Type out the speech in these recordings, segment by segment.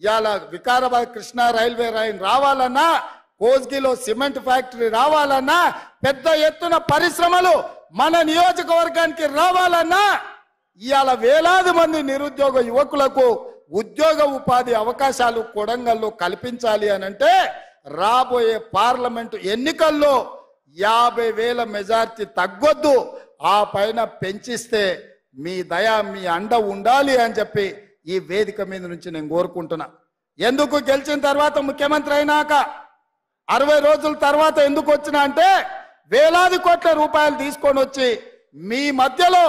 ఇవాళ Vikarabad Krishna railway line రావాలన్నా, కోస్గిలో cement factory రావాలన్నా, పెద్ద ఎత్తున పరిశ్రమలు మన నియోజకవర్గానికి రావాలన్నా, ఇవాళ వేలాది మంది నిరుద్యోగ యువకులకు ఉద్యోగ ఉపాధి అవకాశాలు కొడంగల్లో కల్పించాలి అనంటే రాబోయే పార్లమెంటు ఎన్నికల్లో 50,000 మెజార్టీ తగ్గొద్దు, ఆ పైన పెంచిస్తే మీ దయ మీ అండ ఉండాలి అని చెప్పి ఈ వేదిక మీద నుంచి నేను కోరుకుంటున్నా. ఎందుకు గెలిచిన తర్వాత ముఖ్యమంత్రి అయినాక 60 రోజుల తర్వాత ఎందుకు వచ్చినా అంటే వేలాది కోట్ల రూపాయలు తీసుకొని వచ్చి మీ మధ్యలో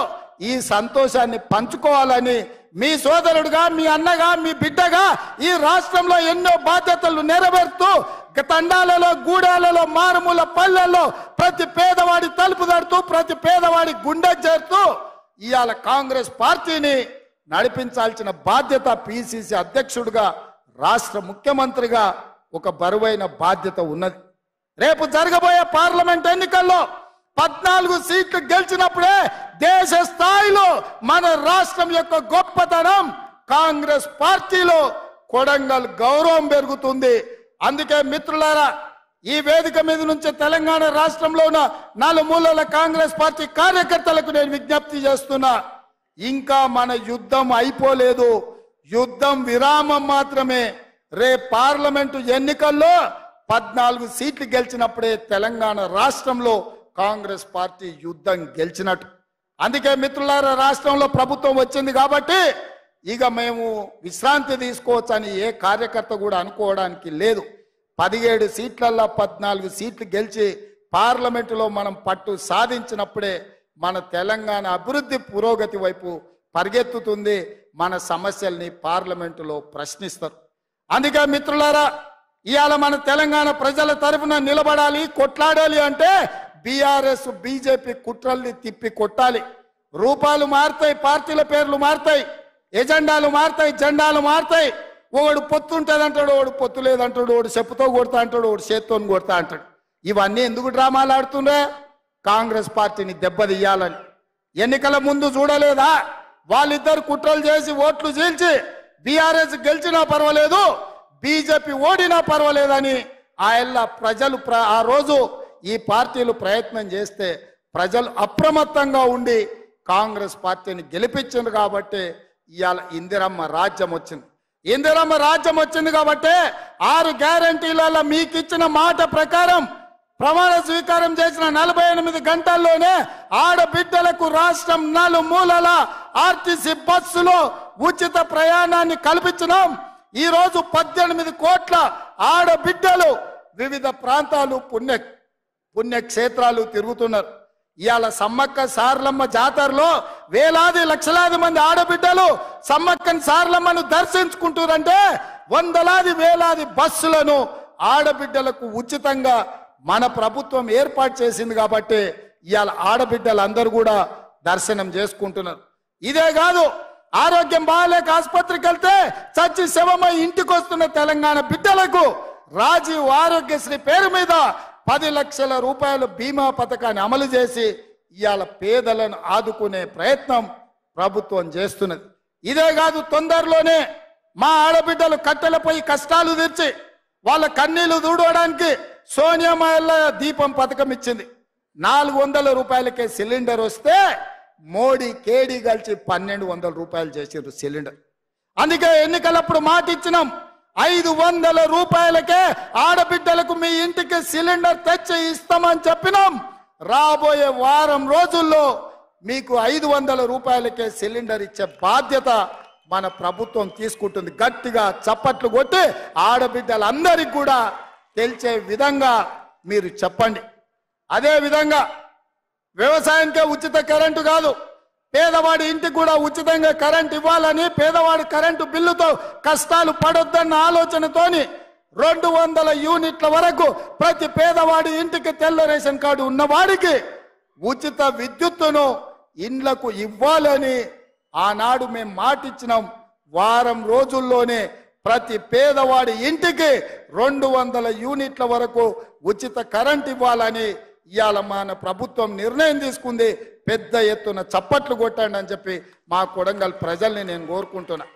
ఈ సంతోషాన్ని పంచుకోవాలని, మీ సోదరుడుగా, మీ అన్నగా, మీ బిడ్డగా ఈ రాష్ట్రంలో ఎన్నో బాధ్యతలు నెరవేరుతూ తండాలలో, గూడాలలో, మారుమూల పల్లెల్లో ప్రతి పేదవాడి తలుపు తడుతూ, ప్రతి పేదవాడి గుండె చేరుతూ ఇవాళ కాంగ్రెస్ పార్టీని నడిపించాల్సిన బాధ్యత పిసిసి అధ్యక్షుడిగా, రాష్ట్ర ముఖ్యమంత్రిగా ఒక బరువైన బాధ్యత ఉన్నది. రేపు జరగబోయే పార్లమెంట్ ఎన్నికల్లో 14 సీట్లు గెలిచినప్పుడే దేశ స్థాయిలో మన రాష్ట్రం యొక్క గొప్పతనం, కాంగ్రెస్ పార్టీలో కొడంగల్ గౌరవం పెరుగుతుంది. అందుకే మిత్రులారా, ఈ వేదిక మీద నుంచి తెలంగాణ రాష్ట్రంలో ఉన్న 4 మూలల కాంగ్రెస్ పార్టీ కార్యకర్తలకు నేను విజ్ఞప్తి చేస్తున్నా, ఇంకా మన యుద్ధం అయిపోలేదు, యుద్ధం విరామం మాత్రమే. రేపు పార్లమెంటు ఎన్నికల్లో 14 సీట్లు గెలిచినప్పుడే తెలంగాణ రాష్ట్రంలో కాంగ్రెస్ పార్టీ యుద్ధం గెలిచినట్టు. అందుకే మిత్రులారా, రాష్ట్రంలో ప్రభుత్వం వచ్చింది కాబట్టి ఇక మేము విశ్రాంతి తీసుకోవచ్చని ఏ కార్యకర్త కూడా అనుకోవడానికి లేదు. 17 సీట్లల్లో 14 సీట్లు గెలిచి పార్లమెంటులో మనం పట్టు సాధించినప్పుడే మన తెలంగాణ అభివృద్ధి పురోగతి వైపు పరిగెత్తుతుంది. మన సమస్యల్ని పార్లమెంటులో ప్రశ్నిస్తారు. అందుకే మిత్రులారా, ఇవాళ మన తెలంగాణ ప్రజల తరఫున నిలబడాలి, కొట్లాడాలి అంటే బీఆర్ఎస్ బీజేపీ కుట్రల్ని తిప్పి కొట్టాలి. రూపాలు మారుతాయి, పార్టీల పేర్లు మారుతాయి, ఎజెండాలు మారుతాయి, జెండాలు మారుతాయి. ఒకడు పొత్తు ఉంటుంది అంటాడు, ఒకడు పొత్తు లేదంటాడు, ఒకడు చెప్పుతో కొడతా అంటాడు, ఒకడు చేత్తో కొడతా అంటాడు. ఇవన్నీ ఎందుకు డ్రామాలు ఆడుతుండే? కాంగ్రెస్ పార్టీని దెబ్బతీయాలని. ఎన్నికల ముందు చూడలేదా? వాళ్ళిద్దరు కుట్రలు చేసి ఓట్లు చీల్చి బీఆర్ఎస్ గెలిచినా పర్వాలేదు, బీజేపీ ఓడినా పర్వాలేదని ప్రజలు ఆ రోజు ఈ పార్టీలు ప్రయత్నం చేస్తే ప్రజలు అప్రమత్తంగా ఉండి కాంగ్రెస్ పార్టీని గెలిపించింది కాబట్టి ఇవాళ ఇందిరమ్మ రాజ్యం వచ్చింది. ఇందిరమ్మ రాజ్యం వచ్చింది కాబట్టి 6 గ్యారంటీలలో మీకు ఇచ్చిన మాట ప్రకారం ప్రమాణ స్వీకారం చేసిన 48 గంటల్లోనే ఆడబిడ్డలకు రాష్ట్రం నలుమూలల ఆర్టీసీ బస్సులో ఉచిత ప్రయాణాన్ని కల్పించినాం. ఈ రోజు 18 కోట్ల ఆడబిడ్డలు వివిధ ప్రాంతాలు పుణ్యక్షేత్రాలు తిరుగుతున్నారు. ఇవాళ సమ్మక్క సారలమ్మ జాతరలో వేలాది లక్షలాది మంది ఆడబిడ్డలు సమ్మక్కని సారలమ్మను దర్శించుకుంటారంటే వందలాది వేలాది బస్సులను ఆడబిడ్డలకు ఉచితంగా మన ప్రభుత్వం ఏర్పాటు చేసింది కాబట్టి ఇవాళ ఆడబిడ్డలందరూ కూడా దర్శనం చేసుకుంటున్నారు. ఇదే కాదు, ఆరోగ్యం బాగాలేక ఆసుపత్రికి వెళ్తే చచ్చి శవమై ఇంటికి వస్తున్న తెలంగాణ బిడ్డలకు రాజీవ్ ఆరోగ్యశ్రీ పేరు మీద 10 లక్షల రూపాయల బీమా పథకాన్ని అమలు చేసి ఇవాళ పేదలను ఆదుకునే ప్రయత్నం ప్రభుత్వం చేస్తున్నది. ఇదే కాదు, తొందరలోనే మా ఆడబిడ్డలు కట్టెలపై కష్టాలు తీర్చి వాళ్ళ కన్నీళ్లు దూడవడానికి సోనియామల్ల దీపం పథకం ఇచ్చింది. 400 రూపాయలకే సిలిండర్ వస్తే మోడీ కేడీ కలిసి 1200 రూపాయలు చేసారు సిలిండర్. అందుకే ఎన్నికలప్పుడు మాట ఇచ్చినాం, 500 రూపాయలకే ఆడబిడ్డలకు మీ ఇంటికి సిలిండర్ తెచ్చి ఇస్తామని చెప్పినాం. రాబోయే వారం రోజుల్లో మీకు 500 రూపాయలకే సిలిండర్ ఇచ్చే బాధ్యత మన ప్రభుత్వం తీసుకుంటుంది. గట్టిగా చప్పట్లు కొట్టి ఆడబిడ్డలందరికీ కూడా తెలిసే విధంగా మీరు చెప్పండి. అదే విధంగా వ్యవసాయానికే ఉచిత కరెంటు కాదు, పేదవాడి ఇంటికి కూడా ఉచితంగా కరెంట్ ఇవ్వాలని, పేదవాడి కరెంటు బిల్లుతో కష్టాలు పడొద్దన్న ఆలోచనతోని 200 యూనిట్ల వరకు ప్రతి పేదవాడి ఇంటికి తెల్ల రేషన్ కార్డు ఉన్నవాడికి ఉచిత విద్యుత్తును ఇండ్లకు ఇవ్వాలని ఆనాడు మేము మాటిచ్చినాం. వారం రోజుల్లోనే ప్రతి పేదవాడి ఇంటికి 200 యూనిట్ల వరకు ఉచిత కరెంట్ ఇవ్వాలని ఇవాళ మన ప్రభుత్వం నిర్ణయం తీసుకుంది. పెద్ద ఎత్తున చప్పట్లు కొట్టండి అని చెప్పి మా కొడంగల్ ప్రజల్ని నేను కోరుకుంటున్నా.